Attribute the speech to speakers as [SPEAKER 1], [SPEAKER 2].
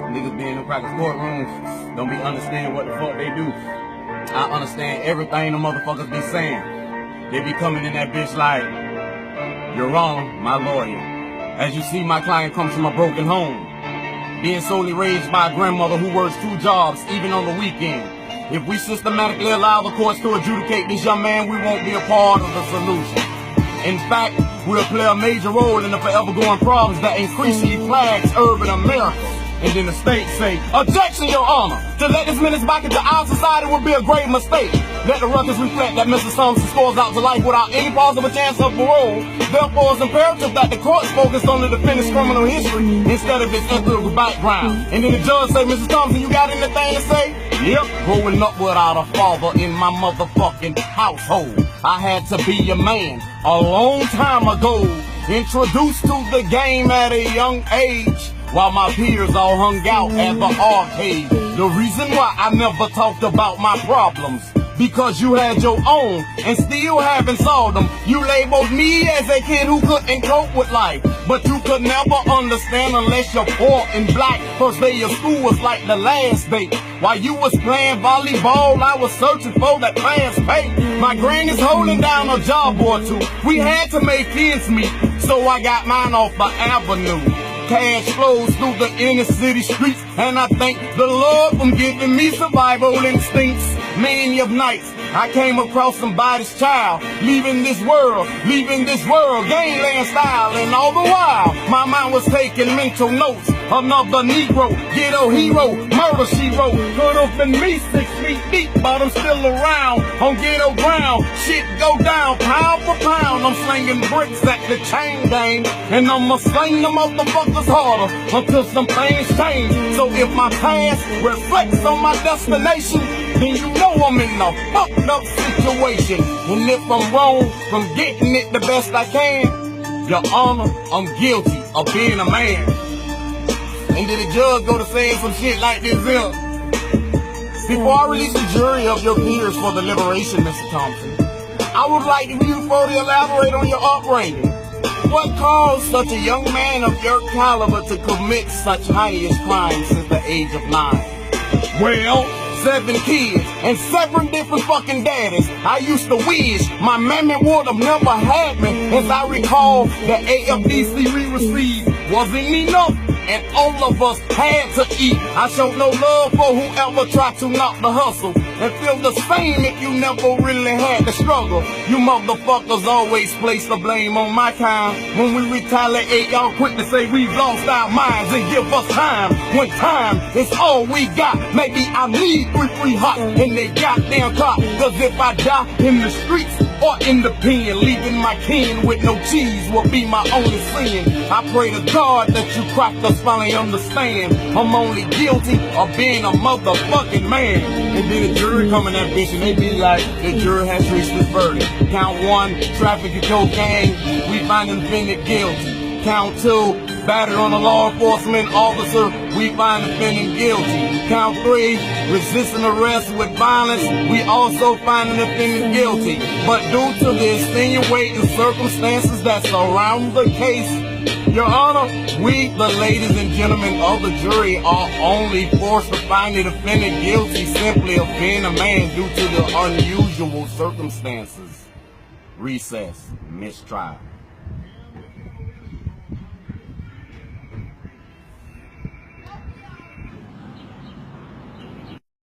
[SPEAKER 1] Niggas be in the crackers courtrooms, don't be understanding what the fuck they do. I understand everything the motherfuckers be saying. They be coming in that bitch like, Your Honor, my lawyer. As you see, my client comes from a broken home, being solely raised by a grandmother who works 2 jobs, even on the weekend. If we systematically allow the courts to adjudicate this young man, we won't be a part of the solution. In fact, we'll play a major role in the forever going problems that increasingly plagues urban America. And then the state say, Objection, Your Honor! To let this menace back into our society would be a grave mistake. Let the records reflect that Mr. Thompson scores out to life without any possible chance of parole. Therefore, it's imperative that the courts focus on the defendant's criminal history instead of his ethnic background. And then the judge say, Mr. Thompson, you got anything to say? Yep, growing up without a father in my motherfucking household. I had to be a man a long time ago. Introduced to the game at a young age, while my peers all hung out at the arcade. The reason why I never talked about my problems, because you had your own and still haven't solved them. You labeled me as a kid who couldn't cope with life, but you could never understand unless you're poor and black. First day of school was like the last day. While you was playing volleyball, I was searching for that class pay. My granny's holding down a job or two. We had to make ends meet, so I got mine off the avenue. Cash flows through the inner city streets, and I thank the Lord for giving me survival instincts. Many of nights I came across somebody's child, leaving this world, gangland style, and all the while my mind was taking mental notes. Another Negro, ghetto hero, murder she wrote. Could have been me 6 feet deep, but I'm still around on ghetto ground. Shit go down, pound for pound. I'm slinging bricks at the chain gang, and I'ma sling the motherfuckers harder until some things change. So if my past reflects on my destination, then you know I'm in a fucked up situation. And if I'm wrong from getting it the best I can, Your Honor, I'm guilty of being a man. And then the judge go to saying some shit like this here. Before I release the jury of your peers for deliberation, Mr. Thompson, I would like you to further elaborate on your upbringing. What caused such a young man of your caliber to commit such heinous crimes since the age of 9? Well, 7 kids and 7 different fucking daddies. I used to wish my mammy would have never had me. As I recall, the AFDC we received wasn't enough, and all of us had to eat. I showed no love for whoever tried to knock the hustle, and feel the same if you never really had the struggle. You motherfuckers always place the blame on my kind. When we retaliate, y'all quick to say we've lost our minds and give us time, when time is all we got. Maybe I need 3 hot in they goddamn car, cause if I die in the streets or in the pen, leaving my kin with no cheese will be my only sin. I pray to God that you crackers finally understand I'm only guilty of being a motherfucking man. And then the jury come in that bitch and they be like, the jury has reached this verdict. Count 1, traffic and cocaine, we find the defendant guilty. Count 2, battered on a law enforcement officer, we find the defendant guilty. Count 3, resisting arrest with violence, we also find the defendant guilty. But due to the extenuating circumstances that surround the case, Your Honor, we, the ladies and gentlemen of the jury, are only forced to find the defendant guilty simply of being a man due to the unusual circumstances. Recess, mistrial.